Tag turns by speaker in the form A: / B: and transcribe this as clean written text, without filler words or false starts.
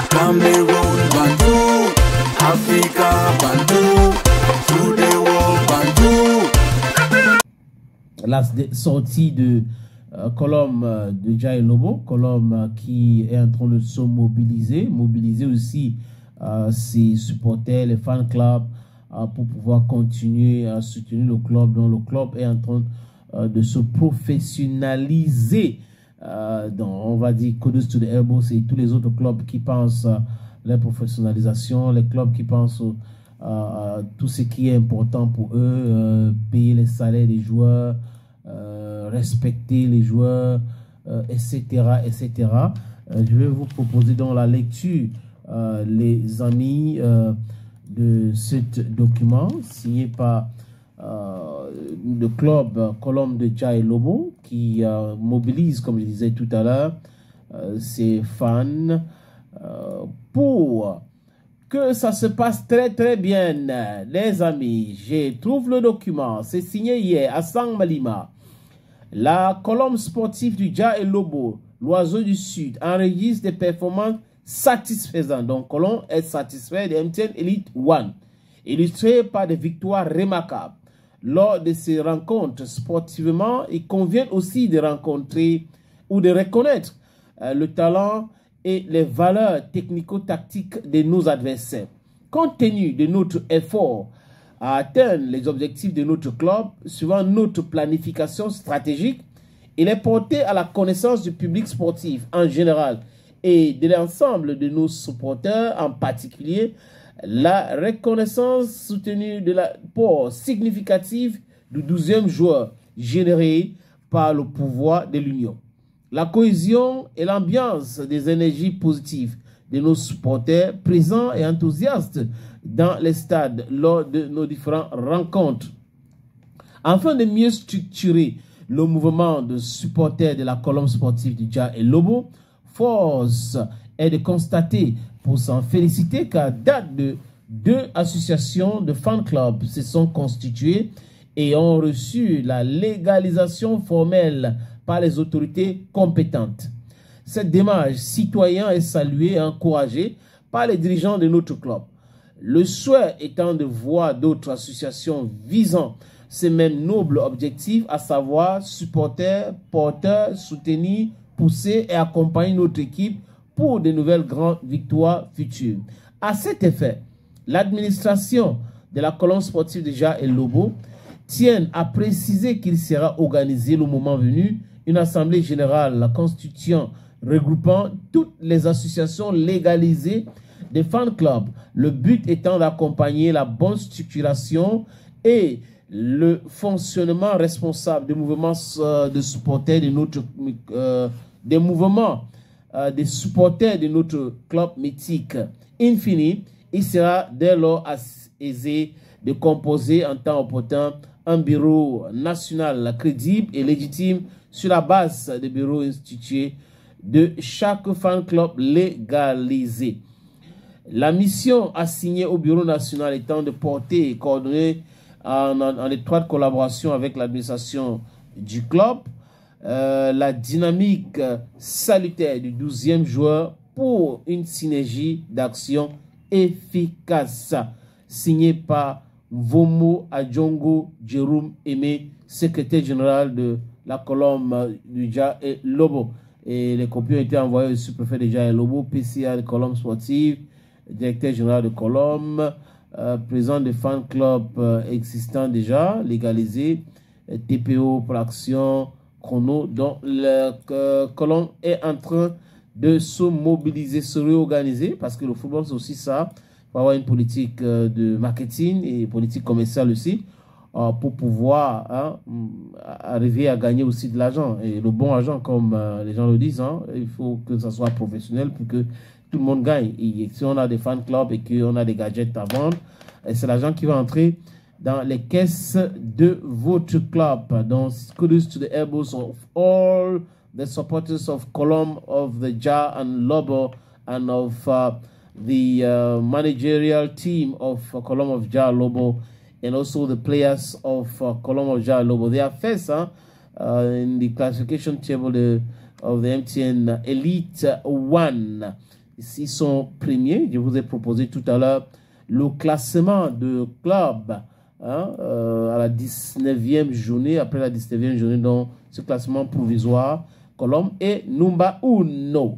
A: Cameroon Bandou, Africa Bandou, through the world Bandou.
B: La sortie de Colombe de Jah et Lobo, Colombe qui est en train de se mobiliser aussi ses supporters, les fan clubs, pour pouvoir continuer à soutenir le club. Donc le club est en train de se professionnaliser. Donc on va dire kudos to the elbow, c'est tous les autres clubs qui pensent à la professionnalisation, les clubs qui pensent à tout ce qui est important pour eux, payer les salaires des joueurs, respecter les joueurs, etc. etc. Je vais vous proposer dans la lecture, les amis, de ce document signé par le club Colombe de Jah et Lobo qui mobilise, comme je disais tout à l'heure, ses fans pour que ça se passe très bien. Les amis, je trouve le document, c'est signé hier à Sang Malima. La colonne sportive du Jah et Lobo, l'oiseau du Sud, enregistre des performances satisfaisantes. Donc, Colombe est satisfait de MTN Elite One, illustré par des victoires remarquables. Lors de ces rencontres sportivement, il convient aussi de rencontrer ou de reconnaître le talent et les valeurs technico-tactiques de nos adversaires. Compte tenu de notre effort à atteindre les objectifs de notre club, suivant notre planification stratégique, il est porté à la connaissance du public sportif en général et de l'ensemble de nos supporters en particulier, la reconnaissance soutenue de l'apport significatif du 12e joueur généré par le pouvoir de l'Union. La cohésion et l'ambiance des énergies positives de nos supporters présents et enthousiastes dans les stades lors de nos différentes rencontres. Afin de mieux structurer le mouvement de supporters de la colonne sportive du Jah et Lobo, force est de constater, pour s'en féliciter, qu'à date de 2 associations de fan clubs se sont constituées et ont reçu la légalisation formelle par les autorités compétentes. Cette démarche citoyenne est saluée et encouragée par les dirigeants de notre club. Le souhait étant de voir d'autres associations visant ces mêmes nobles objectifs, à savoir supporters, porteurs, soutenir, pousser et accompagner notre équipe pour de nouvelles grandes victoires futures. À cet effet, l'administration de la colonne sportive de Jah et Lobo tient à préciser qu'il sera organisé le moment venu une assemblée générale constituant, regroupant toutes les associations légalisées des fan clubs. Le but étant d'accompagner la bonne structuration et le fonctionnement responsable des mouvements de supporters de notre des supporters de notre club mythique. In fine, il sera dès lors aisé de composer en temps opportun un bureau national crédible et légitime sur la base des bureaux institués de chaque fan club légalisé. La mission assignée au bureau national étant de porter et coordonner en étroite collaboration avec l'administration du club la dynamique salutaire du 12e joueur pour une synergie d'action efficace. Signé par Vomo Adjongo Jérôme Aimé, secrétaire général de la colonne du Jah et Lobo. Et les copies ont été envoyées au sous-préfet de Jah et Lobo, PCA de colonne sportive, directeur général de colonne, président de fan club existants déjà, légalisé, TPO pour l'action, chrono, dont la colonne est en train de se mobiliser, se réorganiser, parce que le football c'est aussi ça, pour avoir une politique de marketing et politique commerciale aussi, pour pouvoir arriver à gagner aussi de l'argent, et le bon argent comme les gens le disent, il faut que ça soit professionnel pour que tout le monde gagne. Et si on a des fan clubs et qu'on a des gadgets à vendre, c'est l'argent qui va entrer dans les caisses de votre club. Donc, kudos to the elbows of all the supporters of Colombe, of the Jah and Lobo, and of the managerial team of Colombe of Jah Lobo, and also the players of Colombe of Jah Lobo. They are first in the classification table of the MTN Elite One. Ils sont premiers. Je vous ai proposé tout à l'heure le classement de club hein, à la 19e journée. Après la 19e journée, donc ce classement provisoire, Colombe et Numba Uno.